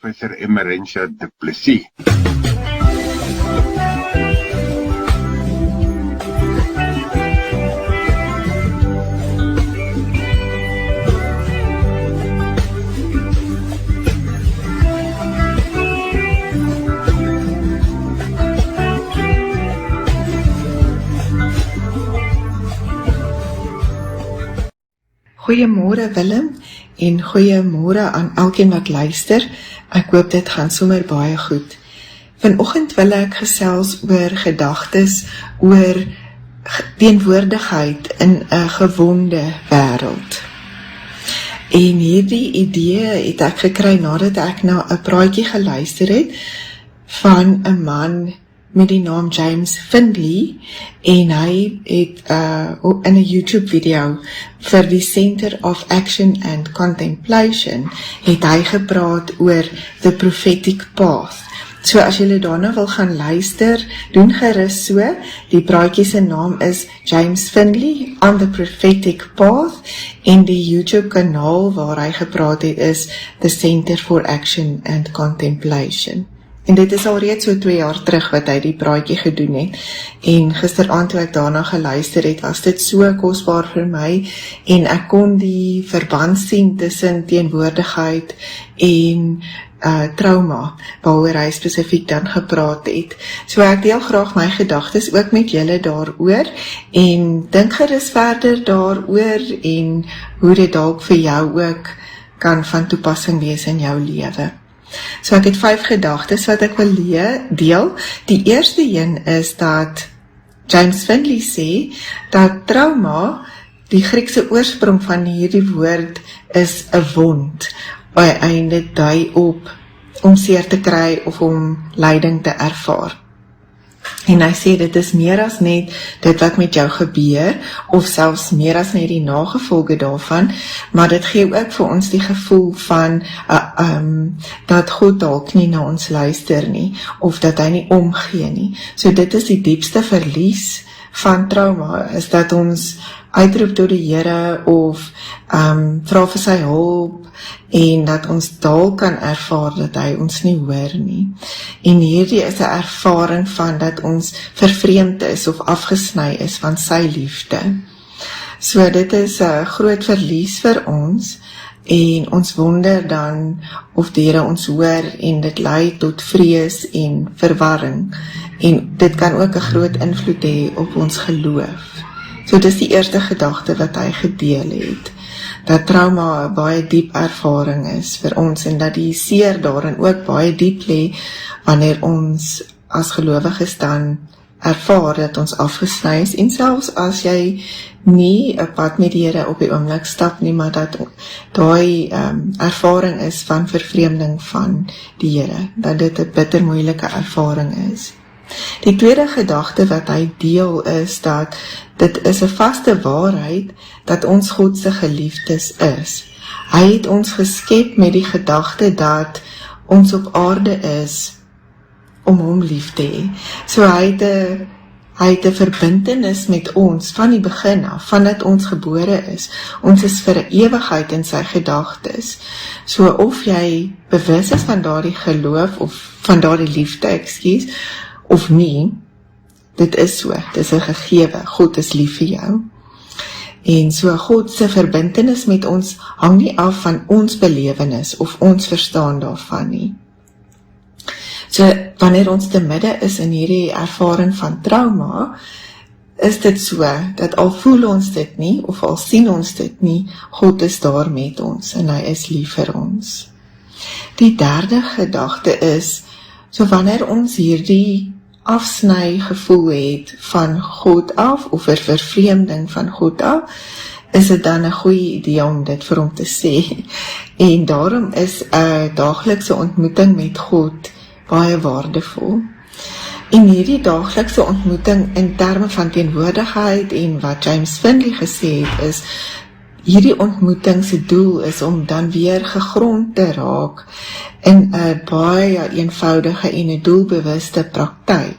Professor Emerentia Du Plessis. Goeiemôre Willem en goeiemôre aan elkeen wat luister. Ek hoop dit gaan sommer baie goed. Vanoggend wil ek gesels oor gedagtes oor teenwoordigheid in 'n gewonde wêreld. En hierdie idee het ek gekry nadat ek na 'n praatjie geluister het van 'n man met die naam James Findlay, en hy het in 'n YouTube video vir die Center of Action and Contemplation het hy gepraat oor the prophetic path. So as julle daarna wil gaan luister, doen gerus so. Die praatjie se naam is James Findlay on the prophetic path, en die YouTube kanaal waar hy gepraat het is the Center for Action and Contemplation. En dit is al reeds so 2 jaar terug wat hy die praatjie gedoen het. En gisteraand toe ek daarna geluister het, was dit so kosbaar vir my. En ek kon die verband sien tussen teenwoordigheid en trauma, waaroor hy spesifiek dan gepraat het. So ek deel graag my gedagtes ook met julle daaroor. En dink gerus verder daaroor en hoe dit dalk vir jou ook kan van toepassing wees in jou lewe. So ek het 5 gedagtes wat ek wil deel. Die eerste een is dat James Findlay sê dat trauma, die Griekse oorsprong van hierdie woord is 'n wond, en dit dui op om seer te kry of om lyding te ervaar. En hy sê dit is meer as net dit wat met jou gebeur, of selfs meer as net die nagevolge daarvan, maar dit gee ook vir ons die gevoel van dat God dalk nie na ons luister nie, of dat hy nie omgee nie. So dit is die diepste verlies van trauma, is dat ons uitroep tot die Here of vra vir sy hulp, en dat ons dalk kan ervaar dat hy ons nie hoor nie. En hierdie is 'n ervaring van dat ons vervreemd is of afgesny is van sy liefde. So dit is 'n groot verlies vir ons, en ons wonder dan of die Here ons hoor, en dit lei tot vrees en verwarring. En dit kan ook 'n groot invloed hê op ons geloof. So dis die eerste gedagte wat hy gedeel het, dat trauma 'n baie diep ervaring is vir ons, en dat die seer daarin ook baie diep lê, wanneer ons as gelowiges dan ervaar dat ons afgesny is, en selfs as jy nie 'n pad met die Here op die oomblik stap nie, maar dat daai ervaring is van vervreemding van die Here, dat dit 'n bitter moeilike ervaring is. Die tweede gedagte wat hy deel is dat dit is 'n vaste waarheid dat ons God se geliefdes is. Hy het ons geskep met die gedagte dat ons op aarde is om hom lief te hê. So hy het 'n verbintenis met ons van die begin af, vandat ons gebore is. Ons is vir 'n ewigheid in sy gedagtes. So of jy bewus is van daardie geloof of van daardie liefde, of nie, dit is so, dit is 'n gegewe, God is lief vir jou. En so God se verbintenis met ons hang nie af van ons belewenis of ons verstaan daarvan nie. So wanneer ons te midde is in hierdie ervaring van trauma, is dit so, dat al voel ons dit nie, of al sien ons dit nie, God is daar met ons, en hy is lief vir ons. Die derde gedagte is, so wanneer ons hierdie afsny gevoel het van God af, of 'n vervreemding van God af, is dit dan 'n goeie idee om dit vir hom te sê. En daarom is 'n daaglikse ontmoeting met God baie waardevol. En hierdie daaglikse ontmoeting in terme van teenwoordigheid, en wat James Findlay gesê het, is hierdie ontmoeting se doel is om dan weer gegrond te raak in 'n baie eenvoudige en 'n doelbewuste praktyk.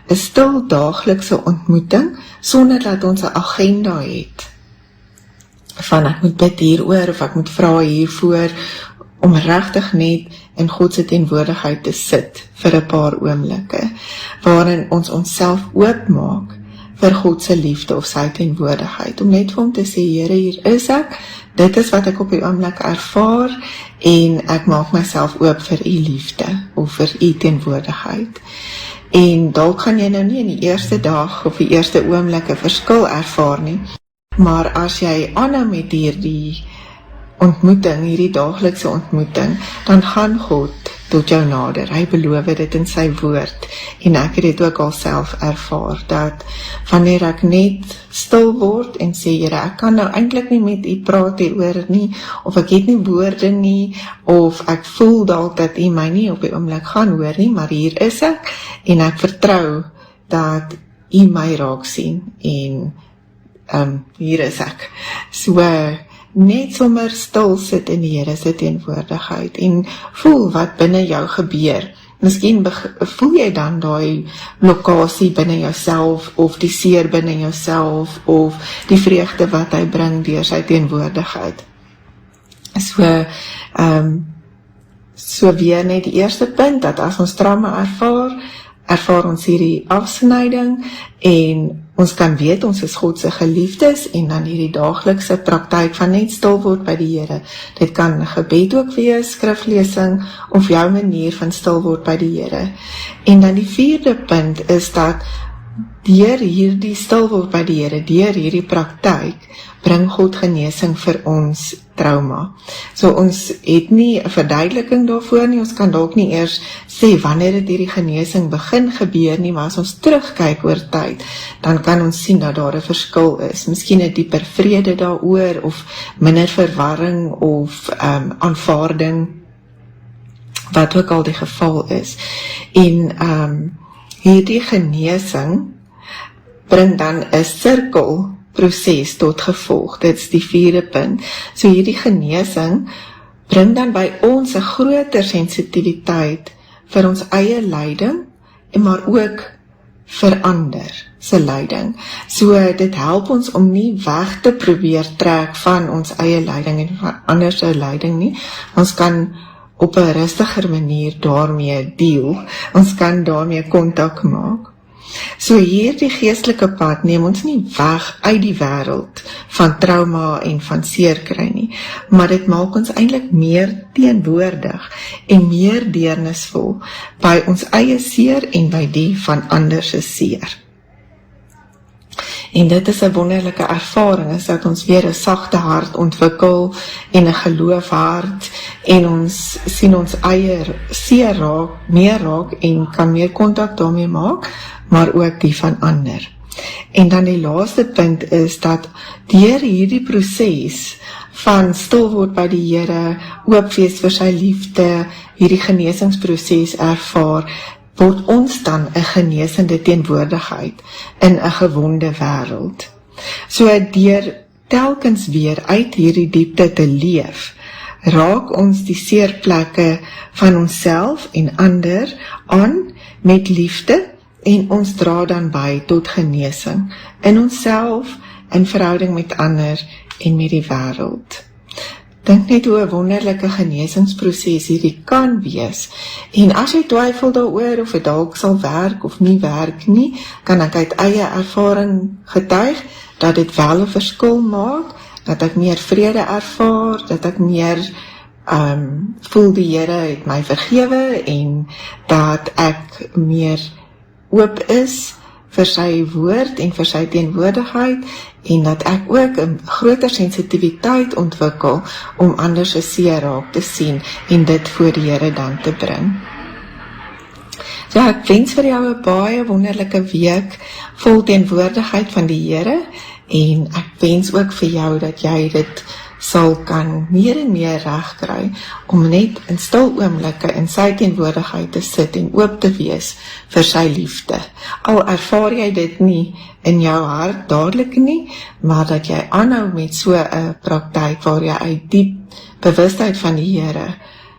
'n Stil daaglikse ontmoeting sonder dat ons 'n agenda het. Van ek moet bid hieroor, of ek moet vra hiervoor, om regtig net in God se teenwoordigheid te sit vir 'n paar oomblikke, waarin ons onsself oopmaak vir God se liefde of sy teenwoordigheid, om net vir hom te sê, Here, hier is ek, dit is wat ek op die oomblik ervaar, en ek maak myself oop vir u liefde, of vir u teenwoordigheid. En dalk gaan jy nou nie in die eerste dag, of die eerste oomblik 'n verskil ervaar nie, maar as jy aanhou met hierdie ontmoeting, hierdie daaglikse ontmoeting, dan gaan God tot jou nader. Hy beloof dit in sy woord, en ek het dit ook al self ervaar, dat wanneer ek net stil word en sê, Here, ek kan nou eintlik nie met u praat hieroor nie, of ek het nie woorde nie, of ek voel dalk dat u my nie op die oomblik gaan hoor nie, maar hier is ek, en ek vertrou dat u my raak sien, en hier is ek. So, net sommer stil sit in die Here se teenwoordigheid en voel wat binne jou gebeur. Miskien voel jy dan daai blokkade binne jouself, of die seer binne jouself, of die vreugde wat hy bring deur sy teenwoordigheid. So weer net die eerste punt, dat as ons trauma ervaar ons hierdie afsnyding, en ons kan weet, ons is God se geliefdes, en dan hierdie daaglikse praktyk van net stil word by die Here. Dit kan gebed ook wees, skriflesing, of jou manier van stil word by die Here. En dan die vierde punt is dat deur hierdie stil word by die Here, deur hierdie praktyk, bring God genesing vir ons trauma. So ons het nie 'n verduideliking daarvoor nie, ons kan dalk nie eers sê wanneer het hierdie genesing begin gebeur nie, maar as ons terugkyk oor tyd, dan kan ons sien dat daar 'n verskil is. Miskien 'n dieper vrede daaroor, of minder verwarring, of aanvaarding, wat ook al die geval is. En hierdie genesing bring dan 'n sirkelproses tot gevolg. Dit is die vierde punt. So hierdie genesing bring dan by ons 'n groter sensitiwiteit vir ons eie lyding, en maar ook vir ander se lyding. So dit help ons om nie weg te probeer trek van ons eie lyding en van ander se lyding nie. Ons kan op 'n rustiger manier daarmee deel. Ons kan daarmee kontak maak. So hierdie geestelike pad neem ons nie weg uit die wêreld van trauma en van seer kry nie, maar dit maak ons eintlik meer teenwoordig en meer deernisvol by ons eie seer en by die van ander se seer. En dit is 'n wonderlike ervaring, is dat ons weer 'n sagte hart ontwikkel en 'n geloofhart, en ons sien ons eie seer raak, meer raak, en kan meer kontak daarmee maak, maar ook die van ander. En dan die laaste punt is dat deur hierdie proses van stil word by die Here, oop wees vir sy liefde, hierdie genesingsproses ervaar, word ons dan 'n genesende teenwoordigheid in 'n gewonde wêreld. So deur telkens weer uit hierdie diepte te leef, raak ons die seerplekke van onsself en ander aan met liefde, en ons dra dan by tot genesing in onsself, in verhouding met ander en met die wêreld. Dink net hoe 'n wonderlike genesingsproses hierdie kan wees. En as jy twyfel daaroor of dit dalk sal werk of nie werk nie, kan ek uit eie ervaring getuig dat dit wel 'n verskil maak, dat ek meer vrede ervaar, dat ek meer voel die Here het my vergewe, en dat ek meer oop is vir sy woord en vir sy teenwoordigheid, en dat ek ook 'n groter sensitiwiteit ontwikkel om ander se seer raak te sien en dit voor die Here dan te bring. So ek wens vir jou 'n baie wonderlike week vol teenwoordigheid van die Here, en ek wens ook vir jou dat jy dit sal kan meer en meer regkry om net in stil oomblikke in sy teenwoordigheid te sit en oop te wees vir sy liefde. Al ervaar jy dit nie in jou hart dadelik nie, maar dat jy aanhou met so 'n praktyk waar jy uit diep bewustheid van die Here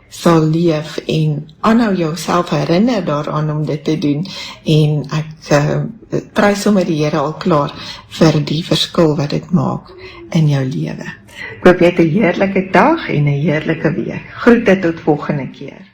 sal leef en aanhou jouself herinner daaraan om dit te doen, en ek prys sommer die Here al klaar vir die verskil wat dit maak in jou lewe. Ek hoop jy het 'n heerlike dag en 'n heerlike week. Groete tot volgende keer.